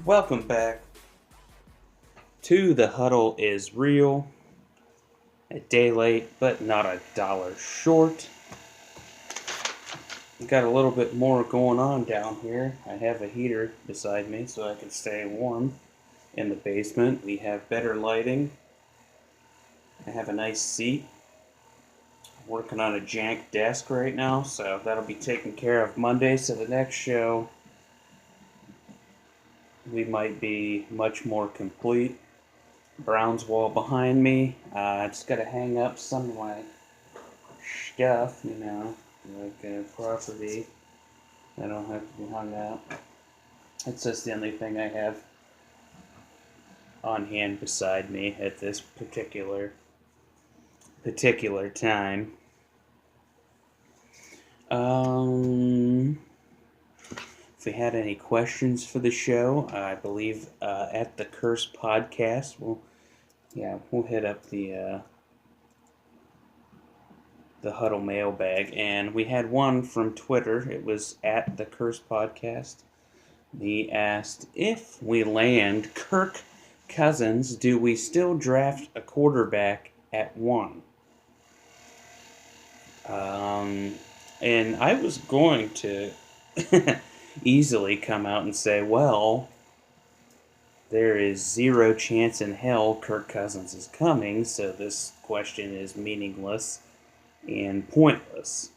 Welcome back to The Huddle is Real. A day late, but not a dollar short. Got a little bit more going on down here. I have a heater beside me so I can stay warm in the basement. We have better lighting. I have a nice seat. I'm working on a jank desk right now, so that'll be taken care of Monday. So the next show, we might be much more complete. Brown's wall behind me. I just gotta hang up some of my stuff, like property. I don't have to be hung out. It's just the only thing I have on hand beside me at this particular time. If we had any questions for the show, I believe at the Curse Podcast, we'll hit up the Huddle mailbag, and we had one from Twitter. It was at the Curse Podcast. He asked, if we land Kirk Cousins, do we still draft a quarterback at 1? And I was going to easily come out and say, well, there is zero chance in hell Kirk Cousins is coming, so this question is meaningless and pointless.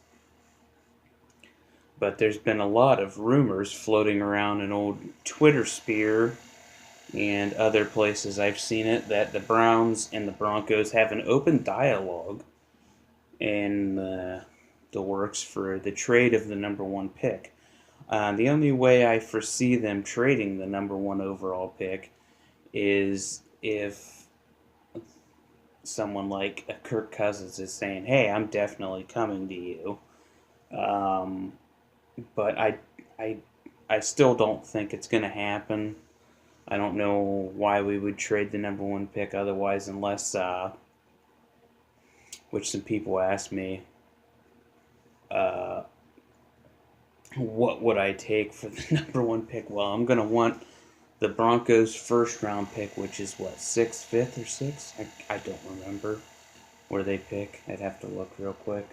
But there's been a lot of rumors floating around an old Twitter sphere and other places I've seen it that the Browns and the Broncos have an open dialogue in the works for the trade of the number 1 pick. The only way I foresee them trading the number 1 overall pick is if someone like a Kirk Cousins is saying, hey, I'm definitely coming to you. But I still don't think it's going to happen. I don't know why we would trade the number 1 pick otherwise, unless, which some people asked me, what would I take for the number 1 pick? Well, I'm going to want the Broncos' first round pick, which is what, 6th, 5th, or 6th? I don't remember where they pick. I'd have to look real quick.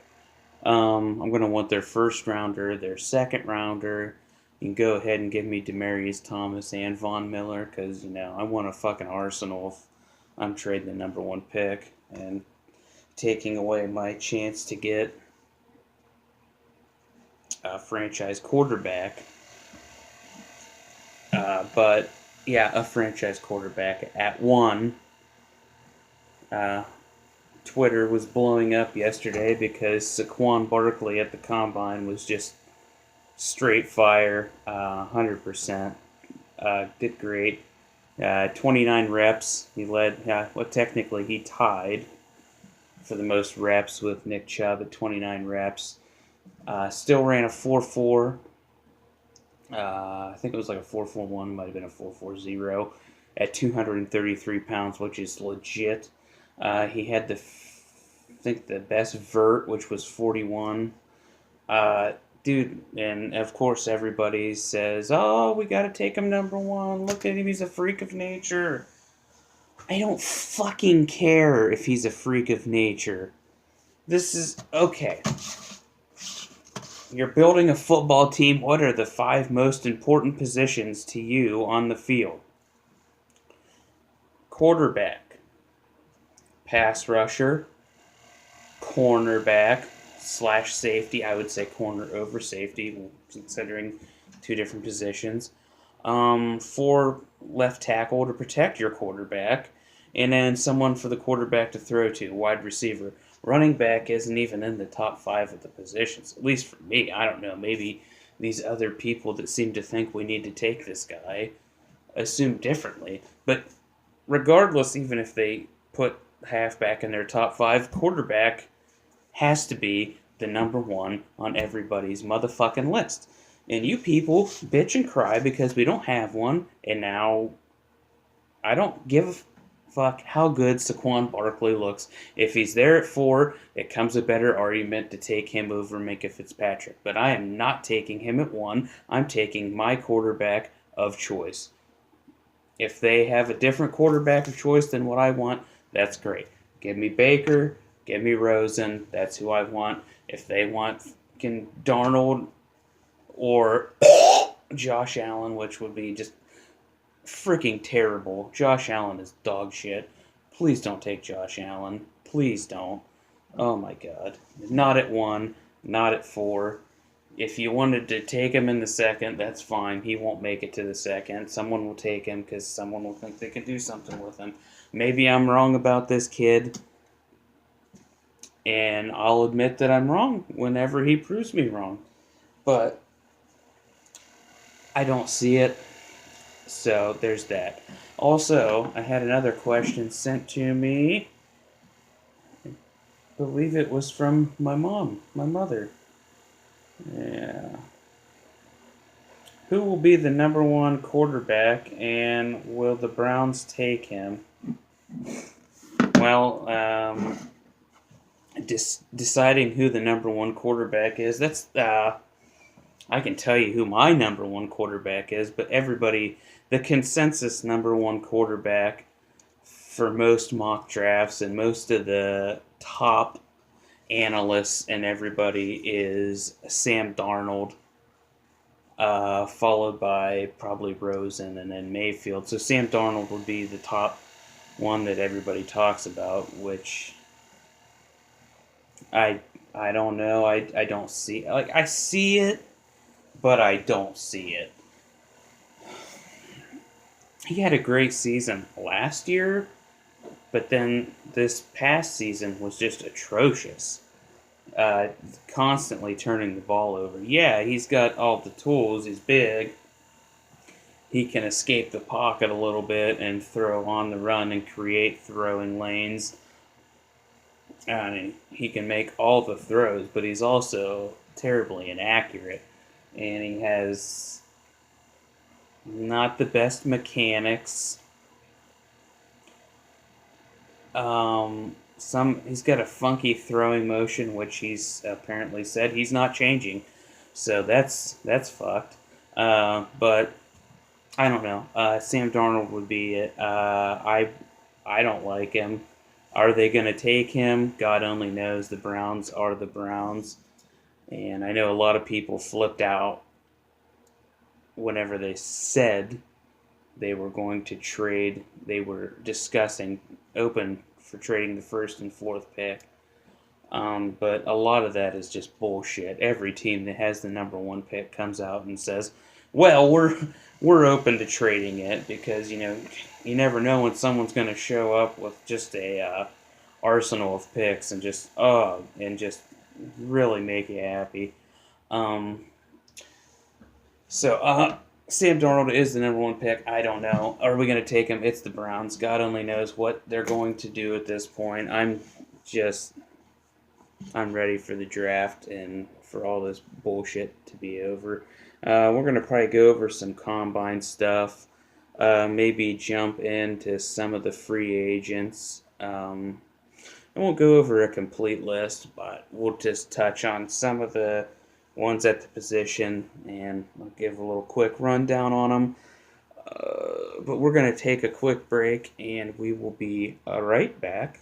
I'm going to want their first rounder, their second rounder. You can go ahead and give me Demaryius Thomas and Von Miller, because, I want a fucking arsenal if I'm trading the number 1 pick and taking away my chance to get a franchise quarterback. But, yeah, a franchise quarterback at 1. Twitter was blowing up yesterday because Saquon Barkley at the Combine was just straight fire, 100%. Did great. 29 reps. He led, technically he tied for the most reps with Nick Chubb at 29 reps. Still ran a 4.4. I think it was like a 4.41, might have been a 4.40 at 233 pounds, which is legit. He had the best vert, which was 41. Dude, and of course everybody says, oh, we gotta take him number 1. Look at him, he's a freak of nature. I don't fucking care if he's a freak of nature. This is, okay. You're building a football team. What are the 5 most important positions to you on the field? Quarterback, pass rusher, cornerback / safety. I would say corner over safety, considering 2 different positions. 4 left tackle to protect your quarterback, and then someone for the quarterback to throw to, wide receiver. Running back isn't even in the top 5 of the positions, at least for me. I don't know, maybe these other people that seem to think we need to take this guy assume differently. But regardless, even if they put halfback in their top 5, quarterback has to be the number 1 on everybody's motherfucking list. And you people bitch and cry because we don't have one, and now I don't give a fuck how good Saquon Barkley looks. If he's there at 4, it comes a better argument to take him over Minkah Fitzpatrick. But I am not taking him at 1. I'm taking my quarterback of choice. If they have a different quarterback of choice than what I want, that's great. Give me Baker, give me Rosen. That's who I want. If they want fucking Darnold or Josh Allen, which would be just freaking terrible. Josh Allen is dog shit. Please don't take Josh Allen. Please don't. Oh my god. Not at 1, not at 4. If you wanted to take him in the second, that's fine. He won't make it to the second. Someone will take him because someone will think they can do something with him. Maybe I'm wrong about this kid, and I'll admit that I'm wrong whenever he proves me wrong. But I don't see it, so there's that. Also, I had another question sent to me. I believe it was from my mother. Yeah. Who will be the number 1 quarterback, and will the Browns take him? Well, deciding who the number 1 quarterback is, that's I can tell you who my number 1 quarterback is, but everybody, the consensus number 1 quarterback for most mock drafts and most of the top analysts and everybody is Sam Darnold, followed by probably Rosen and then Mayfield. So Sam Darnold would be the top one that everybody talks about, which I don't know. I don't see, like, I see it, but I don't see it. He had a great season last year, but then this past season was just atrocious. Constantly turning the ball over. Yeah, he's got all the tools. He's big. He can escape the pocket a little bit and throw on the run and create throwing lanes. He can make all the throws, but he's also terribly inaccurate. And he has not the best mechanics. He's got a funky throwing motion, which he's apparently said he's not changing. So that's fucked. But I don't know. Sam Darnold would be it. I don't like him. Are they going to take him? God only knows. The Browns are the Browns. And I know a lot of people flipped out whenever they said they were going to trade. They were discussing open for trading the 1st and 4th pick. But a lot of that is just bullshit. Every team that has the number 1 pick comes out and says, well, we're open to trading it because, you never know when someone's going to show up with just a arsenal of picks and just really make you happy. Sam Darnold is the number 1 pick. I don't know. Are we going to take him? It's the Browns. God only knows what they're going to do at this point. I'm ready for the draft and for all this bullshit to be over. We're going to probably go over some combine stuff. Maybe jump into some of the free agents. I won't go over a complete list, but we'll just touch on some of the ones at the position, and I'll give a little quick rundown on them. But we're going to take a quick break, and we will be right back.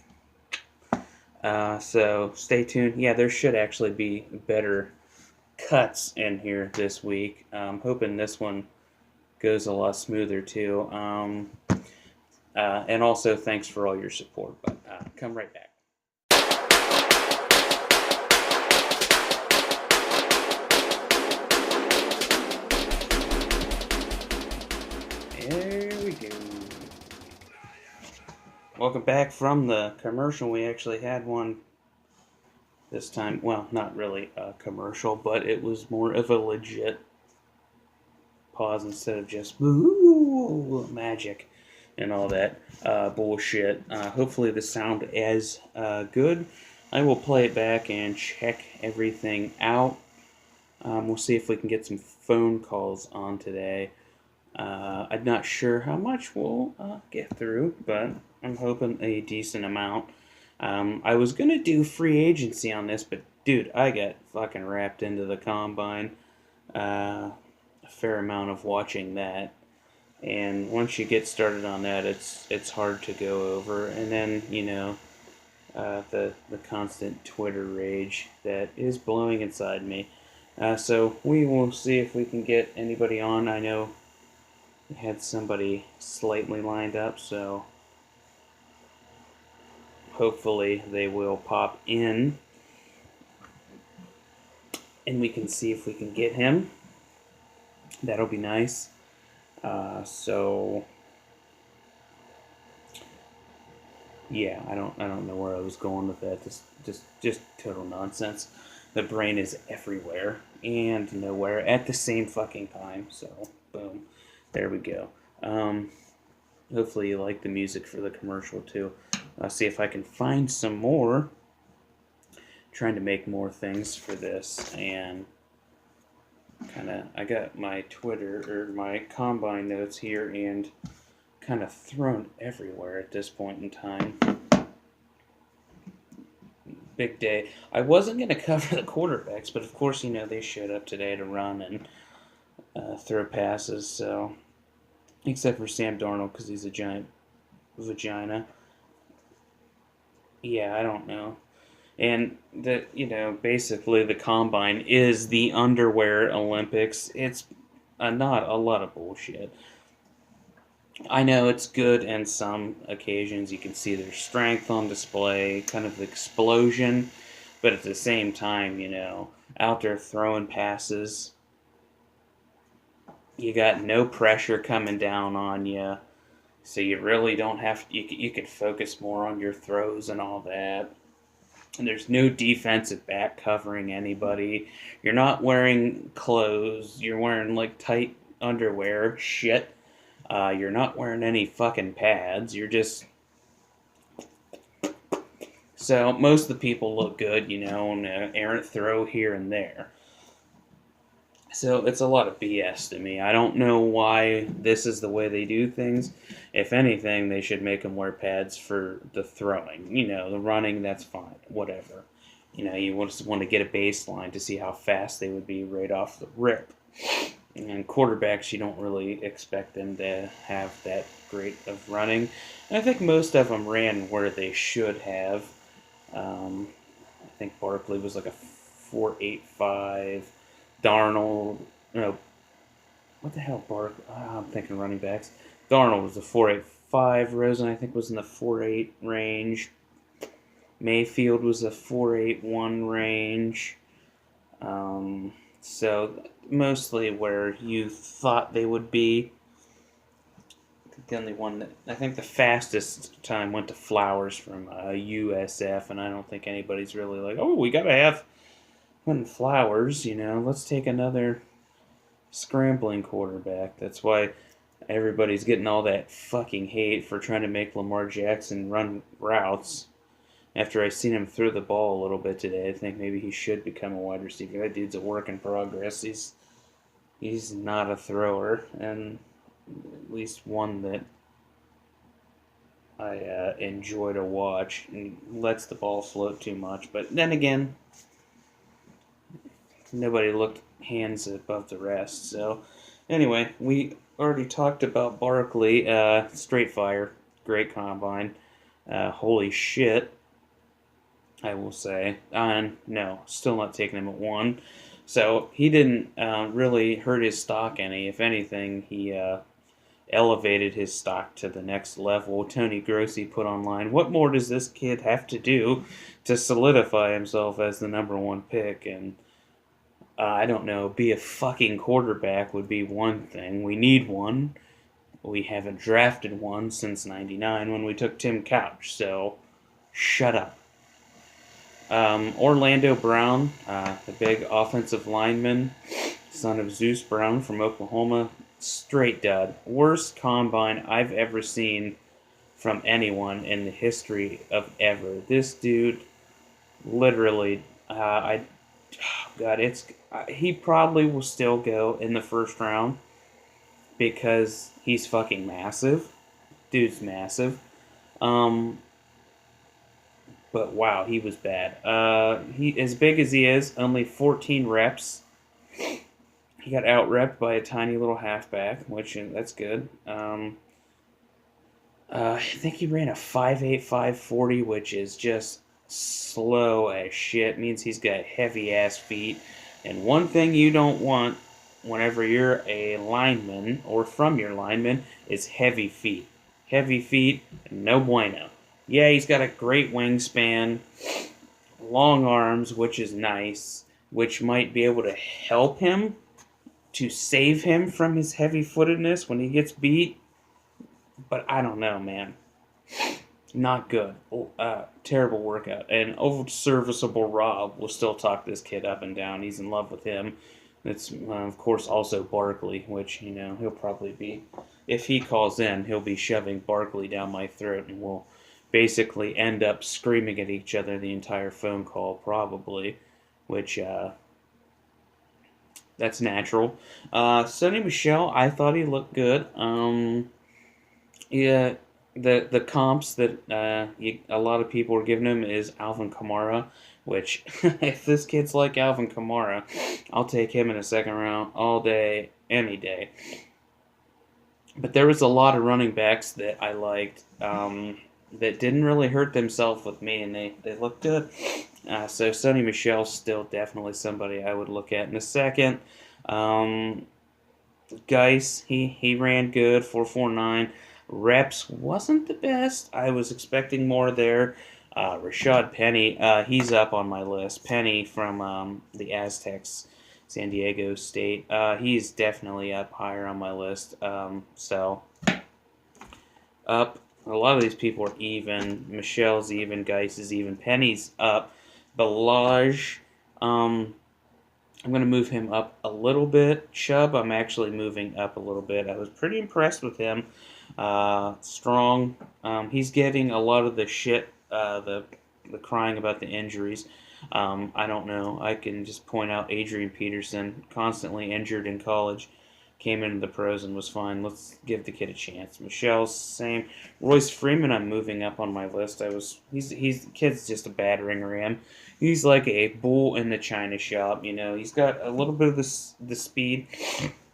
So stay tuned. Yeah, there should actually be better cuts in here this week. I'm hoping this one goes a lot smoother too. And also, thanks for all your support. But come right back. There we go. Welcome back from the commercial. We actually had one this time. Well, not really a commercial, but it was more of a legit pause instead of just magic and all that bullshit. Hopefully the sound is good. I will play it back and check everything out. We'll see if we can get some phone calls on today. I'm not sure how much we'll get through, but I'm hoping a decent amount. I was going to do free agency on this, but dude, I got fucking wrapped into the combine. A fair amount of watching that. And once you get started on that, it's hard to go over. And then the constant Twitter rage that is blowing inside me. So we will see if we can get anybody on. I know we had somebody slightly lined up, so hopefully they will pop in, and we can see if we can get him. That'll be nice. So yeah, I don't know where I was going with that. Just total nonsense. The brain is everywhere and nowhere at the same fucking time. So boom, there we go. Hopefully you like the music for the commercial too. I'll see if I can find some more. Trying to make more things for this, and I got my Twitter or my combine notes here and kind of thrown everywhere at this point in time. Big day. I wasn't going to cover the quarterbacks, but of course, they showed up today to run and throw passes, so except for Sam Darnold because he's a giant vagina. Yeah, I don't know. And basically the combine is the underwear Olympics. It's not a lot of bullshit. I know it's good in some occasions. You can see their strength on display, kind of the explosion, but at the same time, out there throwing passes, you got no pressure coming down on you, so you really don't have. You could focus more on your throws and all that. And there's no defensive back covering anybody. You're not wearing clothes. You're wearing like tight underwear. Shit. You're not wearing any fucking pads. You're just. So most of the people look good, and an errant throw here and there. So it's a lot of BS to me. I don't know why this is the way they do things. If anything, they should make them wear pads for the throwing. The running, that's fine. Whatever. You just want to get a baseline to see how fast they would be right off the rip. And quarterbacks, you don't really expect them to have that great of running. And I think most of them ran where they should have. I think Barkley was like a 4.85. Darnold, what the hell, I'm thinking running backs. Darnold was a 4.85. Rosen, I think, was in the 4.8 range. Mayfield was a 4.81 range. So mostly where you thought they would be. The only one I think the fastest time went to Flowers from USF, and I don't think anybody's really like, oh, we gotta have Flowers. Let's take another scrambling quarterback. That's why everybody's getting all that fucking hate for trying to make Lamar Jackson run routes. After I seen him throw the ball a little bit today, I think maybe he should become a wide receiver. That dude's a work in progress. He's not a thrower, and at least one that I enjoy to watch. And he lets the ball float too much. But then again, nobody looked hands above the rest. So anyway, we already talked about Barkley. Straight fire. Great combine. Holy shit, I will say. No, still not taking him at 1. So he didn't really hurt his stock any. If anything, he elevated his stock to the next level. Tony Grossi put online, what more does this kid have to do to solidify himself as the number 1 pick? And I don't know, be a fucking quarterback would be one thing. We need one. We haven't drafted one since 99 when we took Tim Couch, so shut up. Orlando Brown, the big offensive lineman, son of Zeus Brown from Oklahoma, straight dud. Worst combine I've ever seen from anyone in the history of ever. This dude, literally, he probably will still go in the first round because he's fucking massive. Dude's massive. But wow, he was bad. He as big as he is, only 14 reps. He got out-repped by a tiny little halfback, which that's good. I think he ran a 5.8, 5.40, which is just slow as shit. Means he's got heavy ass feet. And one thing you don't want whenever you're a lineman or from your lineman is heavy feet. Heavy feet, no bueno. Yeah, he's got a great wingspan, long arms, which is nice, which might be able to help him to save him from his heavy footedness when he gets beat. But I don't know, man. Not good. Terrible workout. And old serviceable Rob will still talk this kid up and down. He's in love with him. It's, of course, also Barkley, which, he'll probably be, if he calls in, he'll be shoving Barkley down my throat, and we'll basically end up screaming at each other the entire phone call, probably, which, that's natural. Sonny Michel, I thought he looked good. Yeah, the comps that a lot of people are giving him is Alvin Kamara, which if this kid's like Alvin Kamara, I'll take him in a second round all day, any day. But there was a lot of running backs that I liked that didn't really hurt themselves with me, and they looked good. So Sonny Michel's still definitely somebody I would look at in a second. Geis, he ran good, 4.49. Reps wasn't the best. I was expecting more there. Rashad Penny, he's up on my list. Penny from the Aztecs, San Diego State. He's definitely up higher on my list. So, up. A lot of these people are even. Michel's even. Geis is even. Penny's up. Balaj, I'm going to move him up a little bit. Chubb, I'm actually moving up a little bit. I was pretty impressed with him. Strong. He's getting a lot of the shit, the crying about the injuries. I don't know. I can just point out Adrian Peterson, constantly injured in college, came into the pros and was fine. Let's give the kid a chance. Michel's same. Royce Freeman, I'm moving up on my list. He's the kid's just a battering ram. He's like a bull in the china shop. He's got a little bit of the speed.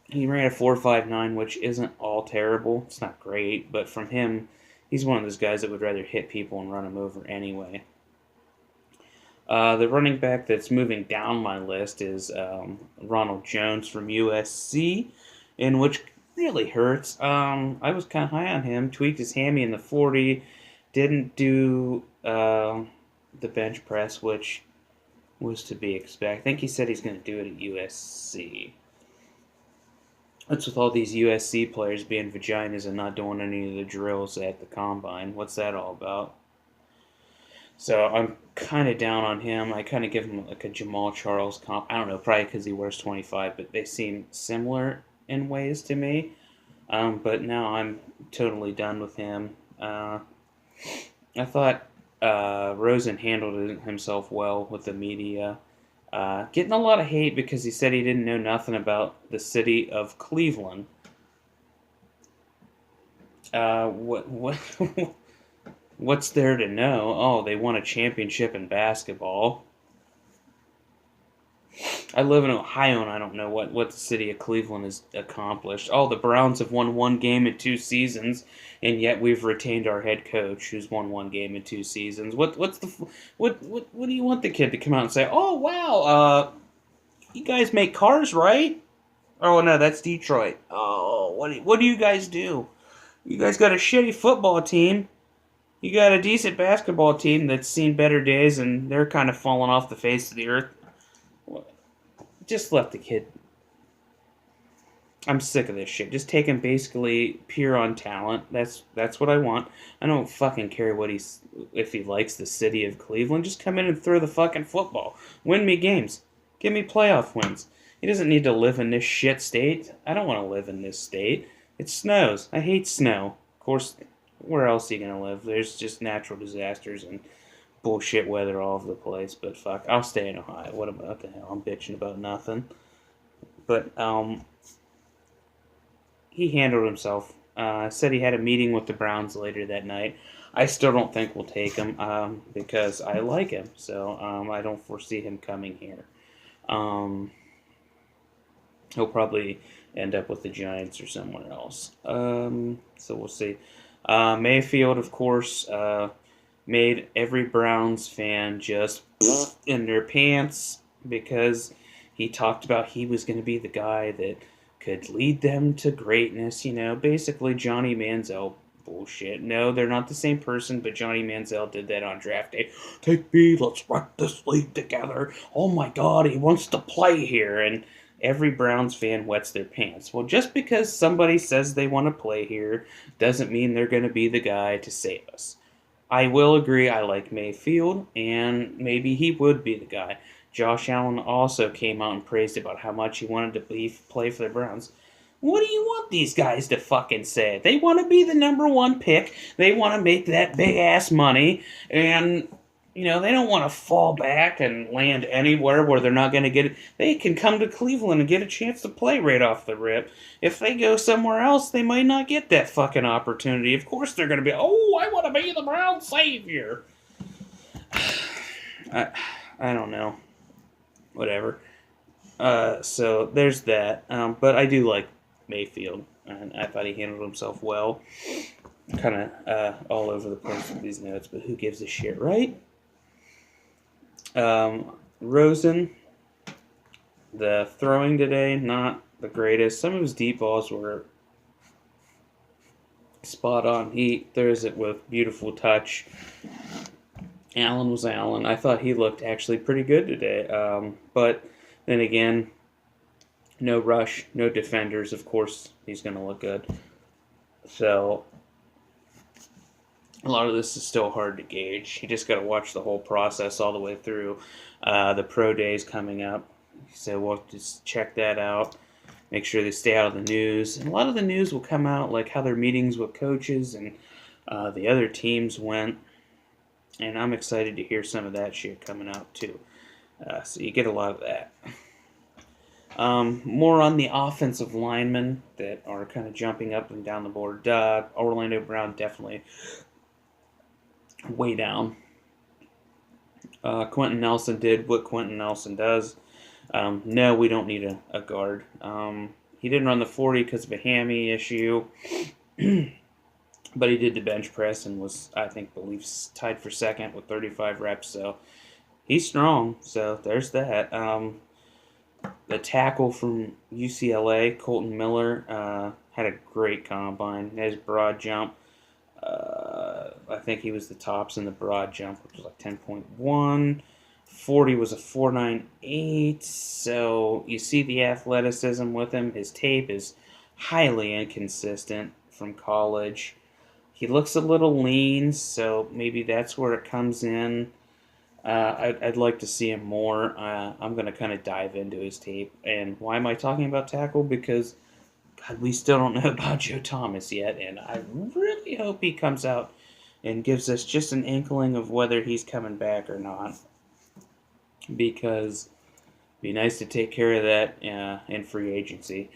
He ran a 4.59, which isn't all terrible. It's not great, but from him, he's one of those guys that would rather hit people and run them over anyway. The running back that's moving down my list is Ronald Jones from USC, in which really hurts. I was kind of high on him. Tweaked his hammy in the 40. Didn't do the bench press, which was to be expected. I think he said he's going to do it at USC. What's with all these USC players being vaginas and not doing any of the drills at the combine? What's that all about? So I'm kind of down on him. I kind of give him like a Jamal Charles comp. I don't know, probably because he wears 25, but they seem similar in ways to me. But now I'm totally done with him. I thought Rosen handled himself well with the media. Getting a lot of hate because he said he didn't know nothing about the city of Cleveland. What's there to know? Oh, they won a championship in basketball. I live in Ohio, and I don't know what the city of Cleveland has accomplished. Oh, the Browns have won one game in 2 seasons, and yet we've retained our head coach, who's won one game in 2 seasons. What do you want the kid to come out and say? Oh, wow, you guys make cars, right? Oh no, that's Detroit. Oh, what do you guys do? You guys got a shitty football team. You got a decent basketball team that's seen better days, and they're kind of falling off the face of the earth. Just let the kid. I'm sick of this shit. Just take him basically pure on talent. That's what I want. I don't fucking care if he likes the city of Cleveland. Just come in and throw the fucking football. Win me games. Give me playoff wins. He doesn't need to live in this shit state. I don't want to live in this state. It snows. I hate snow. Of course, where else are you going to live? There's just natural disasters and bullshit weather all over the place, but fuck, I'll stay in Ohio. What the hell? I'm bitching about nothing. But he handled himself. Said he had a meeting with the Browns later that night. I still don't think we'll take him because I like him, so I don't foresee him coming here. He'll probably end up with the Giants or somewhere else. So we'll see. Mayfield, of course, made every Browns fan just in their pants because he talked about he was going to be the guy that could lead them to greatness. Basically Johnny Manziel bullshit. No, they're not the same person, but Johnny Manziel did that on draft day. Take me, let's wreck this league together. Oh my God, he wants to play here. And every Browns fan wets their pants. Well, just because somebody says they want to play here doesn't mean they're going to be the guy to save us. I will agree I like Mayfield, and maybe he would be the guy. Josh Allen also came out and praised about how much he wanted to play for the Browns. What do you want these guys to fucking say? They want to be the number one pick. They want to make that big ass money, and they don't want to fall back and land anywhere where they're not going to get it. They can come to Cleveland and get a chance to play right off the rip. If they go somewhere else, they might not get that fucking opportunity. Of course, they're going to be, oh, I want to be the Brown savior. I don't know. Whatever. So there's that. But I do like Mayfield, and I thought he handled himself well. Kind of all over the place with these notes, but who gives a shit, right? Rosen, the throwing today, not the greatest. Some of his deep balls were spot on. He throws it with beautiful touch. Allen was Allen. I thought he looked actually pretty good today. But then again, no rush, no defenders. Of course, he's going to look good. So a lot of this is still hard to gauge. You just got to watch the whole process all the way through. The pro days coming up, so we'll just check that out. Make sure they stay out of the news. And a lot of the news will come out, like how their meetings with coaches and the other teams went. And I'm excited to hear some of that shit coming out too. So you get a lot of that. More on the offensive linemen that are kind of jumping up and down the board. Orlando Brown definitely way down. Quentin Nelson did what Quentin Nelson does. No, we don't need a guard. He didn't run the 40 because of a hammy issue, but he did the bench press and was, I believe, tied for second with 35 reps. So he's strong. So there's that. The tackle from UCLA, Colton Miller, had a great combine. His broad jump. I think he was the tops in the broad jump, which was like 10.1. 40 was a 4.98. So you see the athleticism with him. His tape is highly inconsistent from college. He looks a little lean, so maybe that's where it comes in. I'd like to see him more. I'm going to kind of dive into his tape. And why am I talking about tackle? Because God, we still don't know about Joe Thomas yet, and I really hope he comes out and gives us just an inkling of whether he's coming back or not. Because it'd be nice to take care of that in free agency.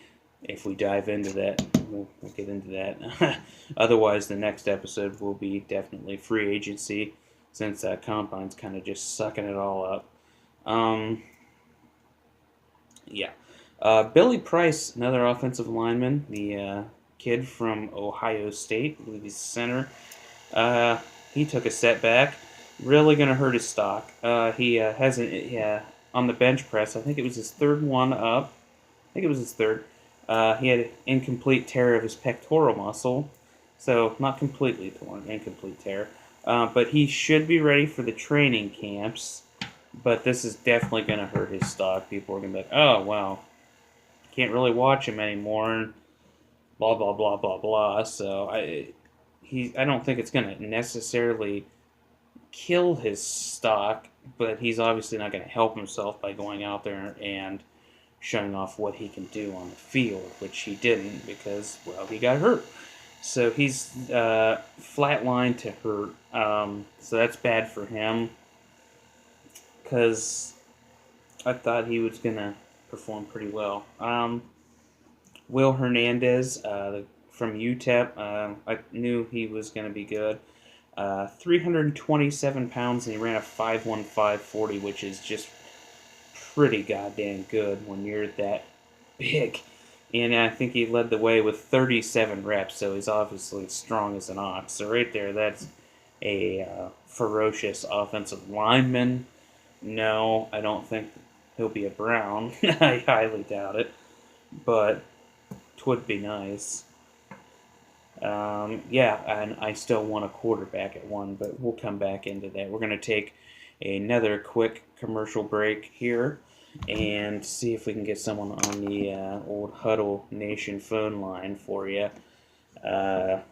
If we dive into that, we'll get into that. Otherwise, the next episode will be definitely free agency, since Combine's kind of just sucking it all up. Yeah. Billy Price, another offensive lineman, the kid from Ohio State, I believe he's center. He took a setback, really going to hurt his stock. He hasn't, on the bench press, I think it was his third one up. I think it was his third. He had an incomplete tear of his pectoral muscle, so not completely torn, incomplete tear. But he should be ready for the training camps, but this is definitely going to hurt his stock. People are going to be like, oh, wow. Can't really watch him anymore, and blah blah blah blah blah. So I don't think it's going to necessarily kill his stock, but he's obviously not going to help himself by going out there and showing off what he can do on the field, which he didn't because, well, he got hurt. So he's flatlined to hurt. So that's bad for him because I thought he was going to perform pretty well. Will Hernandez from UTEP, I knew he was going to be good. 327 pounds, and he ran a 5.15 40, which is just pretty goddamn good when you're that big. And I think he led the way with 37 reps, so he's obviously strong as an ox. So right there, that's a ferocious offensive lineman. No, I don't think he'll be a Brown. I highly doubt it. But it would be nice. Yeah, and I still want a quarterback at 1, but we'll come back into that. We're going to take another quick commercial break here and see if we can get someone on the old Huddle Nation phone line for you.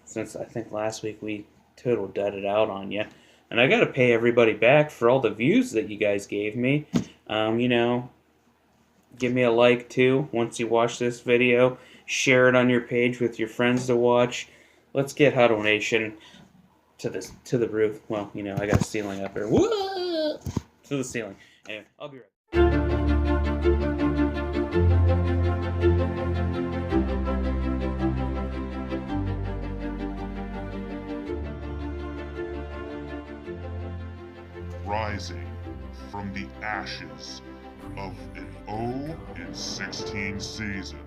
Since I think last week we total dudded out on you. And I got to pay everybody back for all the views that you guys gave me. Give me a like too once you watch this video. Share it on your page with your friends to watch. Let's get Huddle Nation to the roof. Well, I got a ceiling up there. Whoa! To the ceiling. Anyway, I'll be right back. Rising from the ashes of an 0-16 season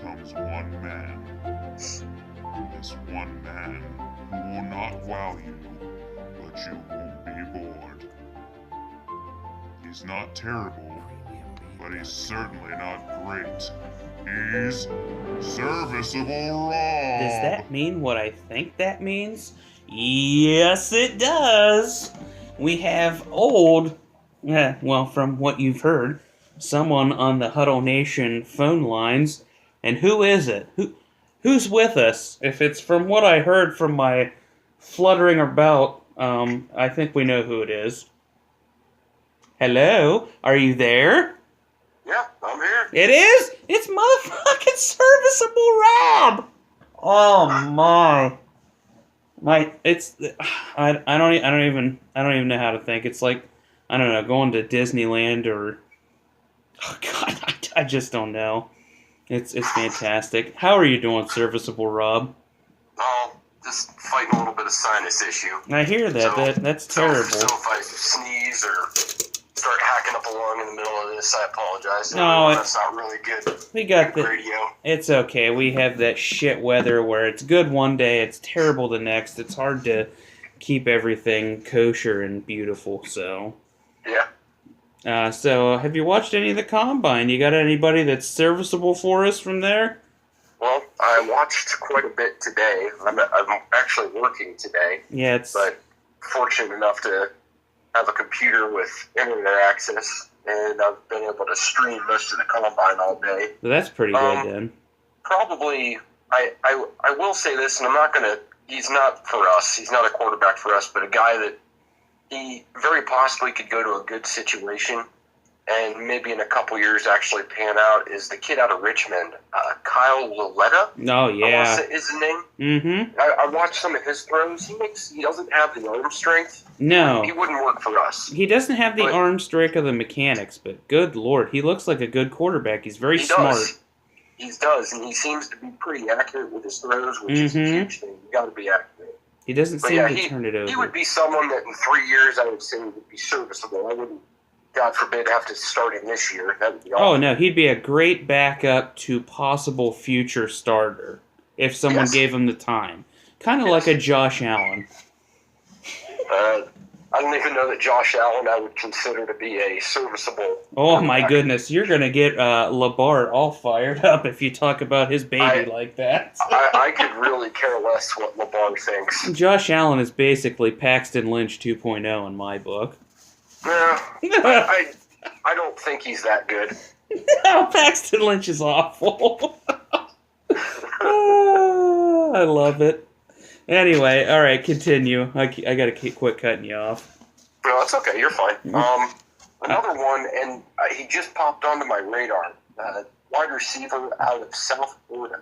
comes one man. This one man who will not wow you, but you won't be bored. He's not terrible, but he's certainly not great. He's Serviceable Rob! Does that mean what I think that means? Yes, it does! We have from what you've heard, someone on the Huddle Nation phone lines. And who is it? Who's with us? If it's from what I heard from my fluttering about, I think we know who it is. Hello? Are you there? Yeah, I'm here. It is? It's motherfucking Serviceable Rob! Oh my. I don't even know how to think. It's like, I don't know, going to Disneyland or, oh God, I just don't know. It's fantastic. How are you doing, Serviceable Rob? Oh, just fighting a little bit of sinus issue. I hear that. That's terrible. So if I sneeze or start hacking up a lung in the middle of this, I apologize. No, that's not really good. We got the radio. It's okay. We have that shit weather where it's good one day, it's terrible the next. It's hard to keep everything kosher and beautiful. So yeah. So have you watched any of the Combine? You got anybody that's serviceable for us from there? Well, I watched quite a bit today. I'm actually working today. Yeah, but fortunate enough to have a computer with internet access, and I've been able to stream most of the Combine all day. Well, that's pretty good then. Probably, I will say this, and he's not for us. He's not a quarterback for us, but a guy that he very possibly could go to a good situation and maybe in a couple years actually pan out is the kid out of Richmond, Kyle Lauletta. Oh, yeah. Is his name? Mm-hmm. I watched some of his throws. He doesn't have the arm strength. No. He wouldn't work for us. He doesn't have the arm strength or the mechanics, but good Lord, he looks like a good quarterback. He's very smart. He does, and he seems to be pretty accurate with his throws, which is a huge thing. You got to be accurate. He doesn't seem to turn it over. He would be someone that in 3 years I would say would be serviceable. I wouldn't, God forbid, have to start him this year. That would be awesome. Oh, no, he'd be a great backup to possible future starter if someone gave him the time. Kind of like a Josh Allen. I don't even know that Josh Allen I would consider to be a serviceable. Oh, my goodness. You're going to get LeBart all fired up if you talk about his baby like that. I could really care less what LeBart thinks. Josh Allen is basically Paxton Lynch 2.0 in my book. No, I don't think he's that good. No, Paxton Lynch is awful. I love it. Anyway, all right, continue. I got to quit cutting you off. No, it's okay. You're fine. Another one, and he just popped onto my radar. Wide receiver out of South Florida.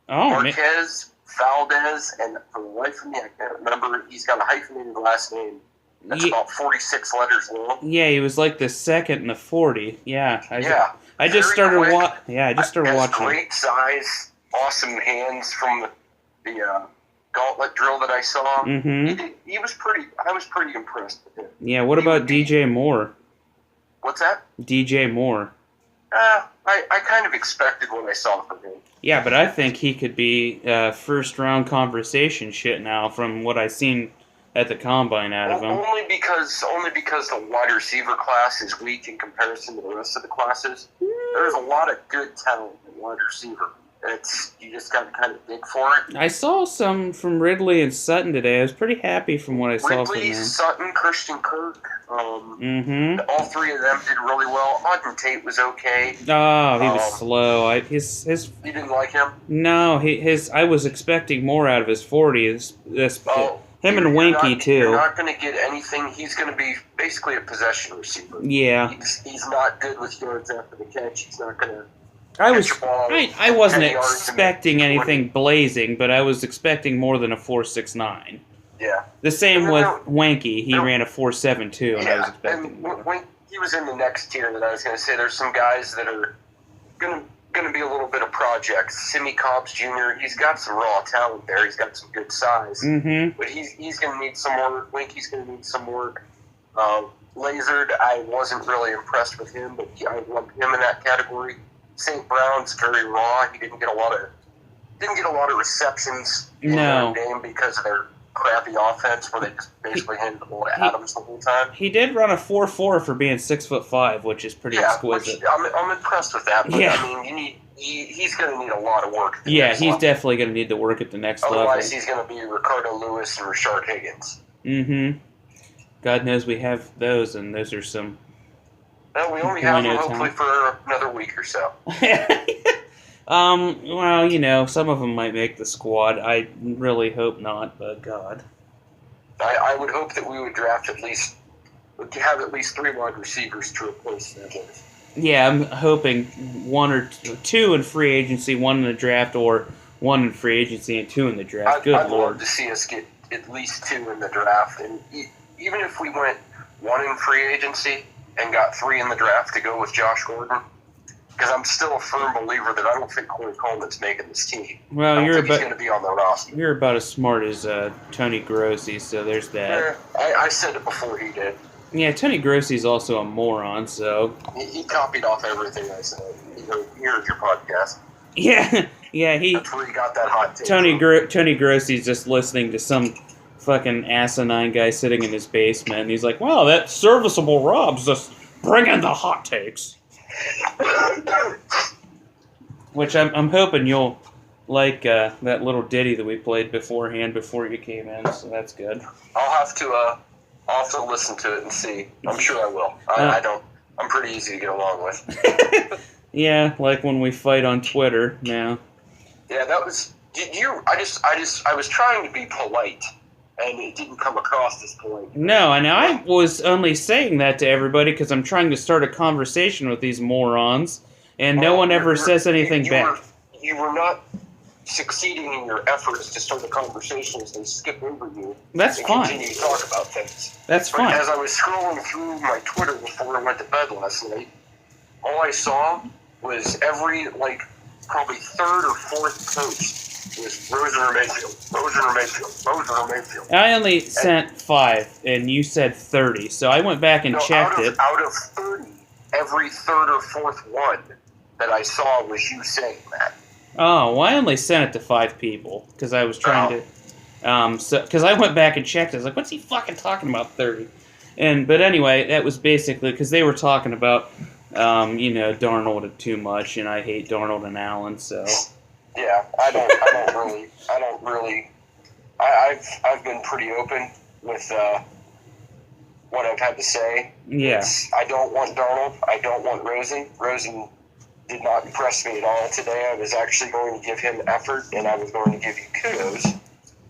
Oh, Marquez Valdez, and for the life of me, I can't remember. He's got a hyphenated last name. That's about 46 letters long. Yeah, he was like the second in the 40. Yeah. I just started watching. Great size, awesome hands from the gauntlet drill that I saw. Mm-hmm. I was pretty impressed with him. Yeah, what about DJ Moore? What's that? DJ Moore. I kind of expected what I saw from him. Yeah, but I think he could be first-round conversation shit now from what I've seen at the combine out of him. Only because the wide receiver class is weak in comparison to the rest of the classes. There's a lot of good talent in wide receiver. You just got to kind of dig for it. I saw some from Ridley and Sutton today. I was pretty happy from what I saw from Ridley, them. Sutton, Christian Kirk. All three of them did really well. Auden Tate was okay. Oh, he was slow. You didn't like him? No, I was expecting more out of his 40. Him and Winky too. You're not going to get anything. He's going to be basically a possession receiver. Yeah. He's not good with yards after the catch. He's not going to. I wasn't expecting anything blazing, but I was expecting more than a 4.69. Yeah. The same with Wanky. He ran a 4.7 too, and I was expecting more. When he was in the next tier that I was going to say, there's some guys that are going to be a little bit of projects. Simi Cobbs Jr., he's got some raw talent there. He's got some good size. But he's going to need some work. Winky's going to need some work. Lazard, I wasn't really impressed with him, but I lumped him in that category. St. Brown's very raw. He didn't get a lot of receptions in their game because of their crappy offense, where they just basically handed the ball to Adams the whole time. He did run a 4.4 for being 6'5", which is pretty exquisite. I'm impressed with that. But I mean, he's going to need a lot of work. He's definitely going to need to work at the next level. Otherwise, he's going to be Ricardo Lewis and Rashard Higgins. God knows we have those, and those are some. Well, we only have them hopefully for another week or so. Well, some of them might make the squad. I really hope not, but God. I would hope that we would have at least 3 wide receivers to replace them. Yeah, I'm hoping 1 or 2 in free agency, 1 in the draft, or 1 in free agency and 2 in the draft. Good Lord. I'd love to see us get at least 2 in the draft, and even if we went 1 in free agency and got 3 in the draft to go with Josh Gordon, because I'm still a firm believer that I don't think Corey Coleman's making this team. Well, he's going to be on the roster. You're about as smart as Tony Grossi, so there's that. I said it before he did. Yeah, Tony Grossi's also a moron, so... He copied off everything I said. He heard your podcast. Yeah, That's where he got that hot take. Tony Grossi's just listening to some fucking asinine guy sitting in his basement, and he's like, wow, that Servicable Rob's just bringing the hot takes. Which I'm hoping you'll like that little ditty that we played beforehand before you came in, so that's good. I'll have to listen to it and see. I'm sure I will. I'm pretty easy to get along with. Yeah, like when we fight on Twitter now. Yeah, that was. I was trying to be polite, and it didn't come across as polite. No, and I was only saying that to everybody because I'm trying to start a conversation with these morons, and no one ever says anything back. You were not succeeding in your efforts to start a conversation as they skip over you. That's fine. Continue to talk about things. That's fine. As I was scrolling through my Twitter before I went to bed last night, all I saw was every, probably 3rd or 4th post was Rosen or Mayfield. I only sent 5, and you said 30, so I went back and checked it. Out of 30, every 3rd or 4th one that I saw was you saying that. Oh, well, I only sent it to 5 people, because I was trying to... Because I went back and checked, I was like, what's he fucking talking about, 30? But anyway, that was basically, because they were talking about, Darnold too much, and I hate Darnold and Allen, so... Yeah, I've been pretty open with what I've had to say. Yeah. I don't want Darnold. I don't want Rosen. Rosen did not impress me at all today. I was actually going to give him effort, and I was going to give you kudos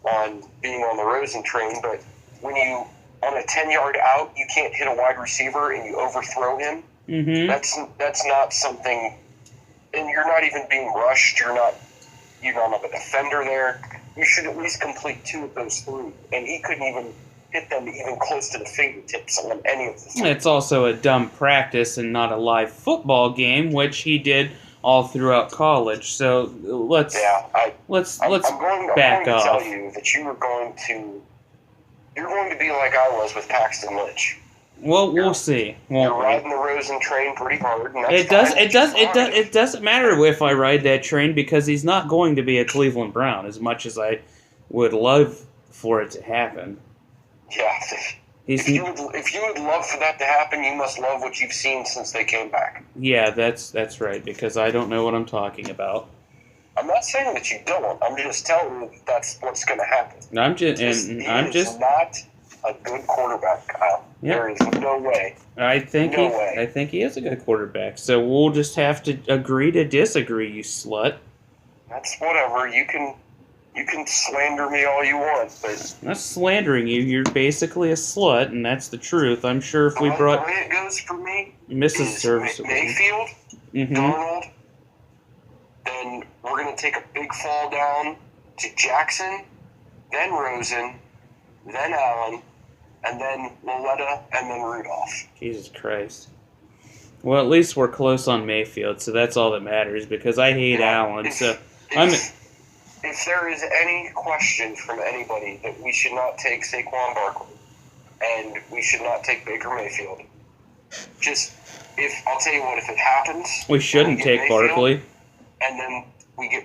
on being on the Rosen train, but when you, on a 10-yard out, you can't hit a wide receiver and you overthrow him, that's not something, and you're not even being rushed, you don't have a defender there. You should at least complete 2 of those 3. And he couldn't even hit them even close to the fingertips on any of the 3. It's also a dumb practice and not a live football game, which he did all throughout college. So let's back off. I'm going to tell you that you're going to be like I was with Paxton Lynch. Well, we'll see. You're Won't we? riding the Rosen train pretty hard, and that's It doesn't matter if I ride that train because he's not going to be a Cleveland Brown as much as I would love for it to happen. Yeah. He's If you would love for that to happen, you must love what you've seen since they came back. yeah, that's right because I don't know what I'm talking about. I'm not saying that you don't. I'm just telling you that's what's going to happen. He is not a good quarterback, Kyle. Yeah. There is no way. I think he is a good quarterback. So we'll just have to agree to disagree, you slut. That's whatever. You can slander me all you want, but I'm not slandering you. You're basically a slut, and that's the truth. I'm sure if we brought the way it goes for me Mrs. is Servicable, Mayfield, mm-hmm. Darnold, then we're going to take a big fall down to Jackson, then Rosen, then Allen, and then Loletta, and then Rudolph. Jesus Christ. Well, at least we're close on Mayfield, so that's all that matters, because I hate Allen, If there is any question from anybody that we should not take Saquon Barkley, and we should not take Baker Mayfield, I'll tell you what, if it happens... We shouldn't take Mayfield, Barkley. And then we get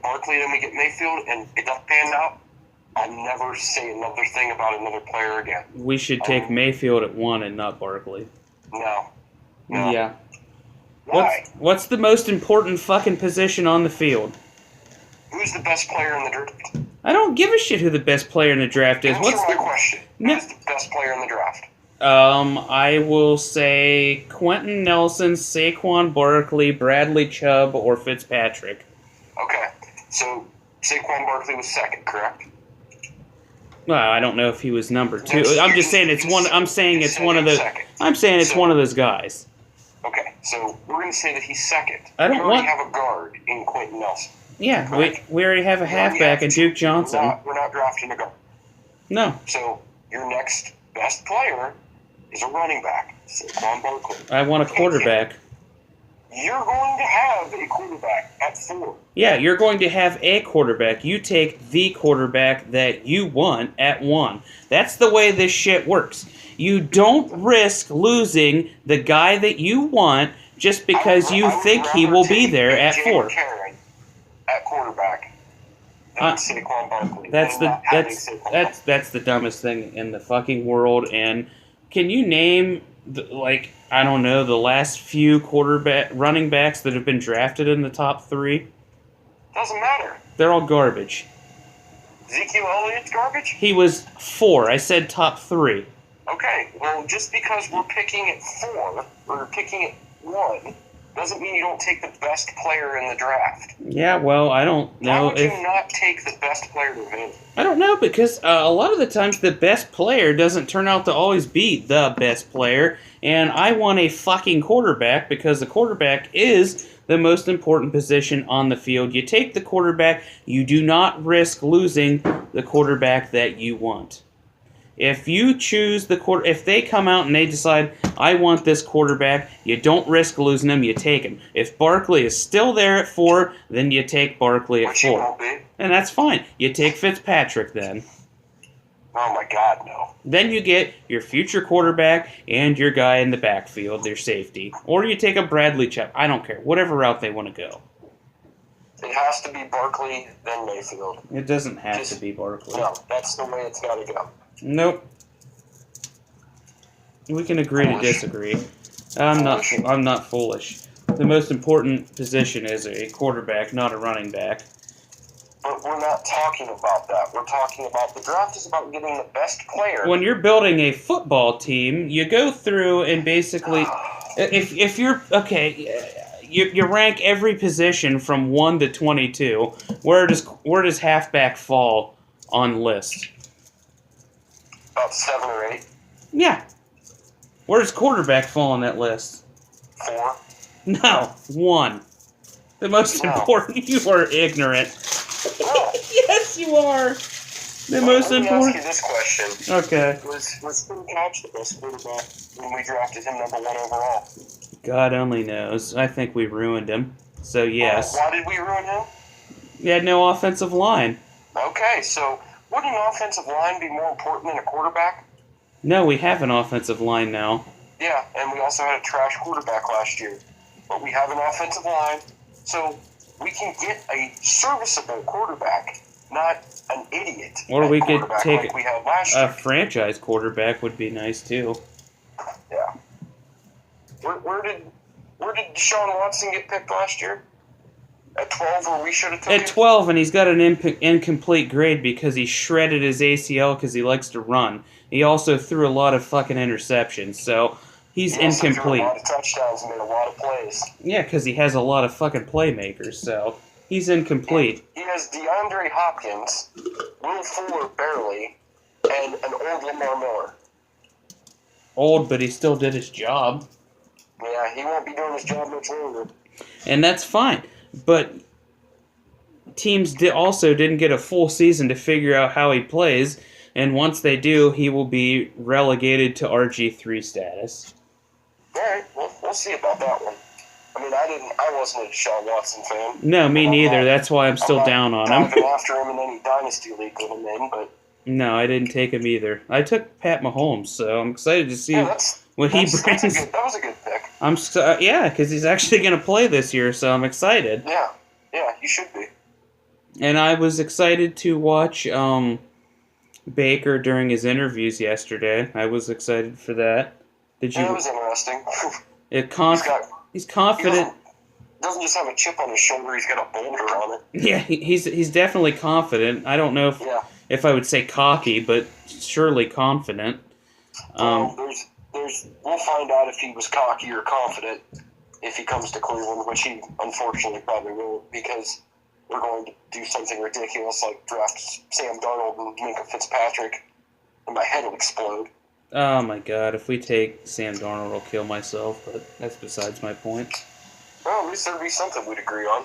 Barkley, then we get Mayfield, and it doesn't pan out, I'll never say another thing about another player again. We should take Mayfield at 1 and not Barkley. No. Yeah. Why? What's the most important fucking position on the field? Who's the best player in the draft? I don't give a shit who the best player in the draft is. Answer my question. Who's the best player in the draft? I will say Quentin Nelson, Saquon Barkley, Bradley Chubb, or Fitzpatrick. Okay, so Saquon Barkley was second, correct? Well, I don't know if he was number 2. I'm just saying it's one. I'm saying it's one of the. Second. I'm saying it's one of those guys. Okay, so we're going to say that he's second. We already have a guard in Quentin Nelson. Yeah, we already have a halfback in Duke Johnson. We're not drafting a guard. No. So your next best player is a running back, Saquon Barkley. I want a quarterback. You're going to have a quarterback at 4. Yeah, you're going to have a quarterback. You take the quarterback that you want at 1. That's the way this shit works. You don't risk losing the guy that you want just because you think he will be there at 4. At quarterback than Saquon Barkley. That's the dumbest thing in the fucking world. And can you name I don't know, the last few running backs that have been drafted in the top 3? Doesn't matter. They're all garbage. Ezekiel Elliott's garbage? He was 4. I said top 3. Okay, well, just because we're picking at 4 or picking at 1 doesn't mean you don't take the best player in the draft. Yeah, well, I don't know. Why would you not take the best player available? I don't know, because a lot of the times the best player doesn't turn out to always be the best player, and I want a fucking quarterback because the quarterback is the most important position on the field. You take the quarterback, you do not risk losing the quarterback that you want. If you choose if they come out and they decide, I want this quarterback, you don't risk losing him, you take him. If Barkley is still there at 4, then you take Barkley at 4. And that's fine. You take Fitzpatrick then. Oh my God, no. Then you get your future quarterback and your guy in the backfield, their safety. Or you take a Bradley Chubb. I don't care. Whatever route they want to go. It has to be Barkley, then Mayfield. It doesn't have to be Barkley. No, that's the way it's got to go. Nope. We can agree to disagree. I'm not foolish. The most important position is a quarterback, not a running back. But we're not talking about that. We're talking about the draft is about getting the best player. When you're building a football team, you go through and basically, if you're you rank every position from 1 to 22. Where does halfback fall on list? About 7 or 8. Yeah. Where does quarterback fall on that list? 4. No, 1. The most important. You are ignorant. No. Yes, you are. The most important. Let me ask you this question. Okay. Was Tim Couch the best quarterback when we drafted him number 1 overall? God only knows. I think we ruined him. So yes. Why did we ruin him? He had no offensive line. Okay, so wouldn't an offensive line be more important than a quarterback? No, we have an offensive line now. Yeah, and we also had a trash quarterback last year. But we have an offensive line, so we can get a serviceable quarterback, not an idiot. Or we could take like we had last a year. franchise quarterback would be nice too. Yeah. Where did Deshaun Watson get picked last year? At 12, where we should have taken At 12, and he's got an incomplete grade because he shredded his ACL because he likes to run. He also threw a lot of fucking interceptions, so he's incomplete. Threw a lot of touchdowns and made a lot of plays. Yeah, because he has a lot of fucking playmakers, so he's incomplete. And he has DeAndre Hopkins, Will Fuller barely, and an old Lamar Miller. Old, but he still did his job. Yeah, he won't be doing his job much longer. And that's fine. But teams also didn't get a full season to figure out how he plays, and once they do, he will be relegated to RG3 status. All right, we'll see about that one. I mean, I wasn't a Deshaun Watson fan. No, me neither. That's why I'm still down on him. I'm not after him in any dynasty league with him in, but no, I didn't take him either. I took Pat Mahomes, so I'm excited to see what he brings. That was a good pick. Yeah, because he's actually going to play this year, so I'm excited. Yeah, you should be. And I was excited to watch Baker during his interviews yesterday. I was excited for that. Did you? Yeah, it was interesting. He's confident. He doesn't just have a chip on his shoulder; he's got a boulder on it. Yeah, he's definitely confident. I don't know if I would say cocky, but surely confident. We'll find out if he was cocky or confident if he comes to Cleveland, which he unfortunately probably will, because we're going to do something ridiculous like draft Sam Darnold and Minka Fitzpatrick, and my head will explode. Oh my god, if we take Sam Darnold, I'll kill myself, but that's besides my point. Well, at least there'd be something we'd agree on.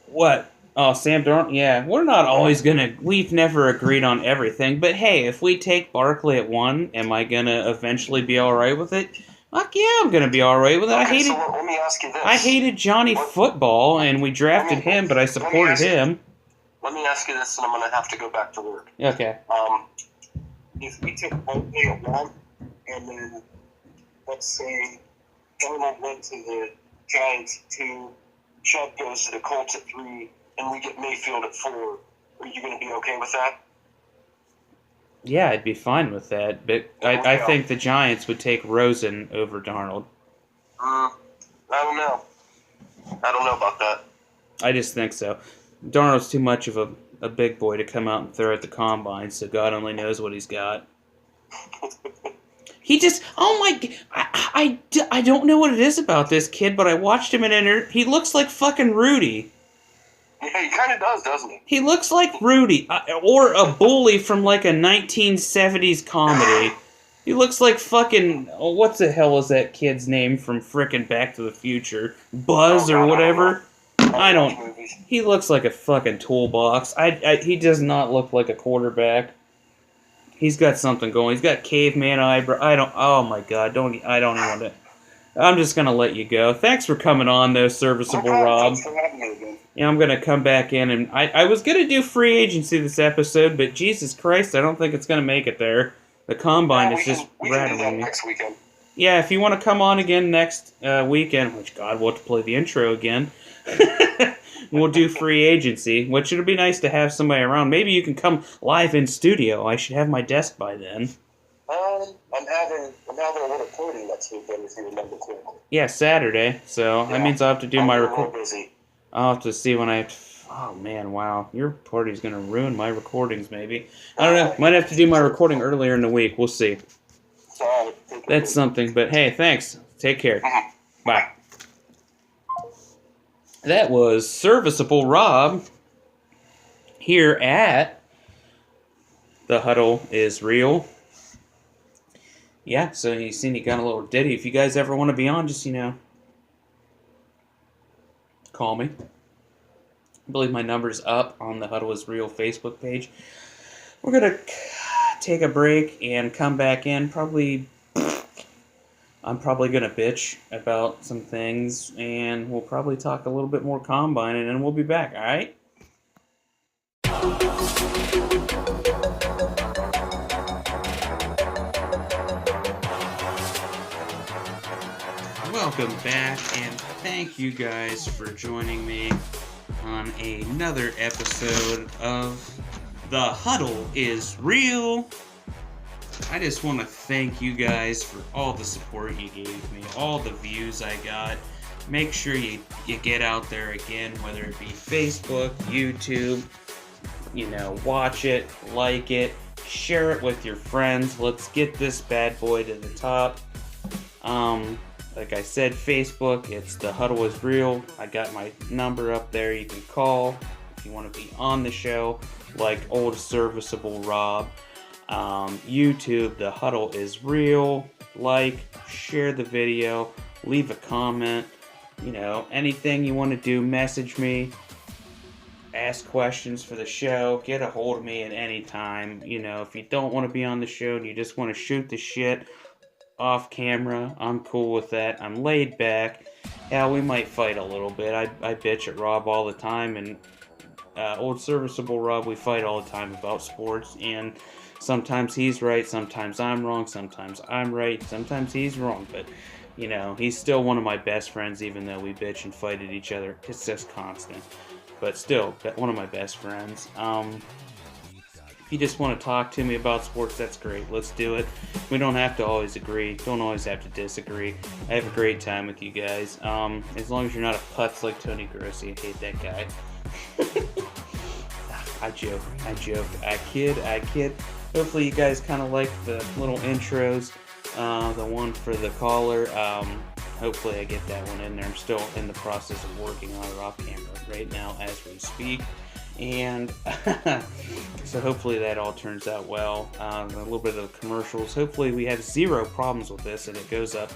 What? Oh, Sam Darnold? Yeah, we're not always gonna... We've never agreed on everything, but hey, if we take Barkley at 1, am I gonna eventually be alright with it? Fuck yeah, I'm gonna be alright with it. Okay, so let me ask you this. I hated Johnny Football, and we drafted him, but I supported him. Let me ask you this, and I'm gonna have to go back to work. Okay. If we took Barkley at 1, and then, let's say, Darnold went to the Giants at 2, Chubb goes to the Colts at 3, and we get Mayfield at 4, are you going to be okay with that? Yeah, I'd be fine with that, but I think the Giants would take Rosen over Darnold. I don't know. I don't know about that. I just think so. Darnold's too much of a big boy to come out and throw at the combine, so God only knows what he's got. He just, oh my, I don't know what it is about this kid, but I watched him he looks like fucking Rudy. Yeah, he kind of does, doesn't he? He looks like Rudy, or a bully from like a 1970s comedy. He looks like fucking, what the hell is that kid's name from frickin' Back to the Future? Buzz or whatever? I don't. He looks like a fucking toolbox. He does not look like a quarterback. He's got something going. He's got caveman eyebrow. Oh my god, I don't even want to. I'm just gonna let you go. Thanks for coming on, though, Serviceable Rob. Thanks for having me again. Yeah, I'm gonna come back in, and I was gonna do free agency this episode, but Jesus Christ, I don't think it's gonna make it there. The combine is just we can do that rattling me. next weekend. Yeah, if you want to come on again next weekend, which God, we'll have to play the intro again. We'll do free agency, which it'll be nice to have somebody around. Maybe you can come live in studio. I should have my desk by then. I'm having a little party next weekend, if you remember correctly. Yeah, Saturday. So that means I'll have to do my recording. I'll have to see when I. Oh man, wow! Your party's gonna ruin my recordings. Maybe I don't know. Might have to do my recording earlier in the week. We'll see. That's something. But hey, thanks. Take care. Bye. That was Serviceable Rob here at The Huddle is Real. Yeah, so you seen he got a little ditty. If you guys ever want to be on, just, call me. I believe my number's up on the Huddle is Real Facebook page. We're going to take a break and come back in. I'm probably going to bitch about some things, and we'll probably talk a little bit more combine, and then we'll be back, all right? welcome back, and thank you guys for joining me on another episode of The Huddle is Real. I just want to thank you guys for all the support you gave me, all the views I got. Make sure you get out there again, whether it be Facebook, YouTube, watch it, like it, share it with your friends. Let's get this bad boy to the top. Like I said, Facebook, it's The Huddle is Real. I got my number up there. You can call if you want to be on the show, like old Serviceable Rob. YouTube, The Huddle is Real. Like, share the video, leave a comment. Anything you want to do, message me. Ask questions for the show. Get a hold of me at any time. If you don't want to be on the show and you just want to shoot the shit off camera, I'm cool with that. I'm laid back. Yeah, we might fight a little bit. I bitch at Rob all the time, and old Serviceable Rob, we fight all the time about sports, and sometimes he's right, sometimes I'm wrong, sometimes I'm right, sometimes he's wrong, but he's still one of my best friends, even though we bitch and fight at each other. It's just constant, but still one of my best friends. If you just want to talk to me about sports, that's great. Let's do it. We don't have to always agree. Don't always have to disagree. I have a great time with you guys. As long as you're not a putz like Tony Grossi. I hate that guy. I joke. I kid. Hopefully you guys kind of like the little intros. The one for the caller. Hopefully I get that one in there. I'm still in the process of working on it off camera right now as we speak. And so hopefully that all turns out well. A little bit of the commercials. Hopefully we have zero problems with this and it goes up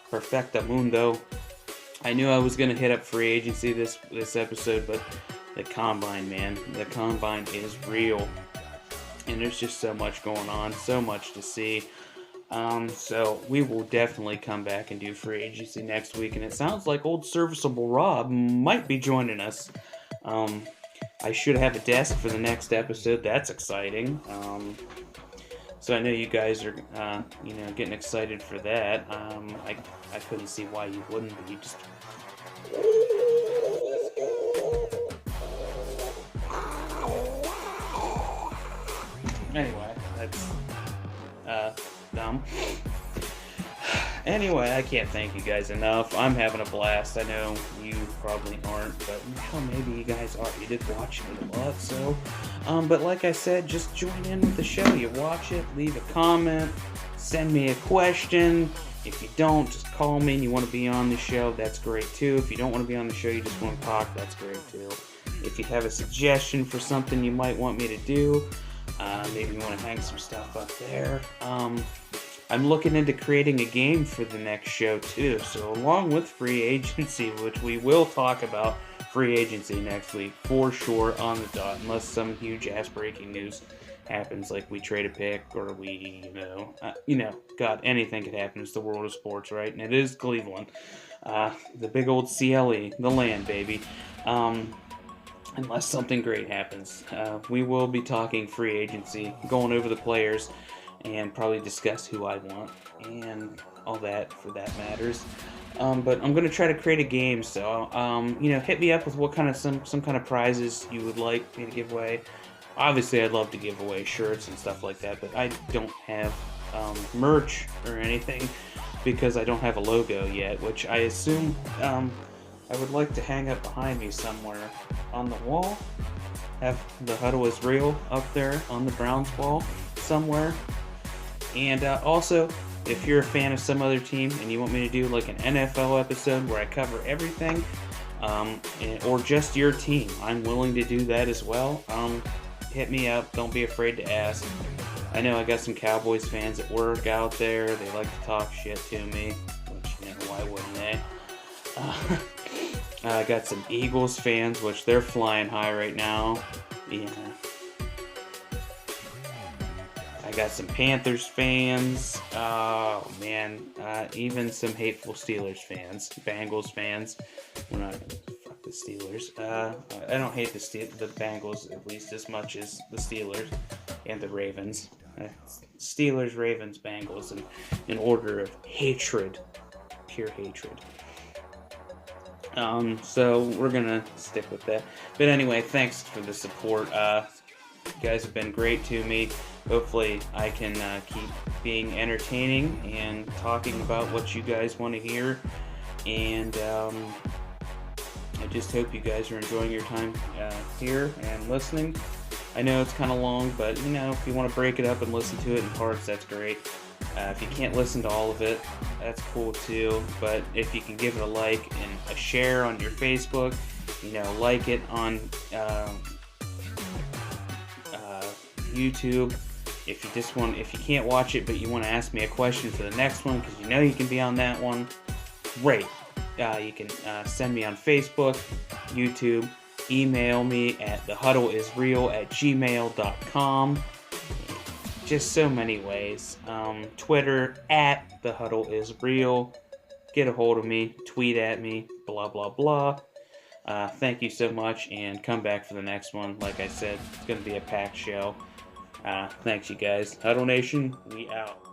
perfectamundo. I knew I was going to hit up free agency this episode, but the combine, man. The combine is real. And there's just so much going on, so much to see. So we will definitely come back and do free agency next week. And it sounds like old Serviceable Rob might be joining us. I should have a desk for the next episode. That's exciting. So I know you guys are, getting excited for that. I couldn't see why you wouldn't be. Just anyway, that's dumb. Anyway, I can't thank you guys enough. I'm having a blast. I know you probably aren't, but maybe you guys are. You did watch it a lot, so. But like I said, just join in with the show. You watch it, leave a comment, send me a question. If you don't, just call me and you want to be on the show, that's great too. If you don't want to be on the show, you just want to talk, that's great too. If you have a suggestion for something you might want me to do, maybe you want to hang some stuff up there. I'm looking into creating a game for the next show too, so along with free agency, which we will talk about free agency next week for sure on the dot, unless some huge ass breaking news happens, like we trade a pick or we, God, anything could happen. It's the world of sports, right? And it is Cleveland, the big old CLE, the land, baby. Unless something great happens, we will be talking free agency, going over the players, and probably discuss who I want and all that for that matters. But I'm gonna try to create a game, so hit me up with what kind of some kind of prizes you would like me to give away. Obviously, I'd love to give away shirts and stuff like that, but I don't have merch or anything because I don't have a logo yet, which I assume I would like to hang up behind me somewhere on the wall. Have The Huddle is Real up there on the Browns wall somewhere. And also, if you're a fan of some other team and you want me to do like an NFL episode where I cover everything, or just your team, I'm willing to do that as well. Hit me up. Don't be afraid to ask. I know I got some Cowboys fans at work out there. They like to talk shit to me, which, why wouldn't they? I got some Eagles fans, which they're flying high right now. Yeah. I got some Panthers fans. Oh, man. Even some hateful Steelers fans. Bengals fans. We're not going to fuck the Steelers. I don't hate the Bengals at least as much as the Steelers and the Ravens. Steelers, Ravens, Bengals in order of hatred. pure hatred. So we're gonna stick with that. But anyway, thanks for the support. You guys have been great to me. Hopefully I can keep being entertaining and talking about what you guys want to hear. And I just hope you guys are enjoying your time here and listening. I know it's kind of long, but you know, if you want to break it up and listen to it in parts, that's great. If you can't listen to all of it, that's cool too. But if you can give it a like and a share on your Facebook, you know, like it on YouTube. If you can't watch it, but you want to ask me a question for the next one, because you know you can be on that one, great. You can send me on Facebook, YouTube, email me at thehuddleisreal@gmail.com. Just so many ways. Twitter at thehuddleisreal. Get a hold of me, tweet at me, blah blah blah. Thank you so much, and come back for the next one. Like I said, it's going to be a packed show. Thanks, you guys. Huddle Nation, we out.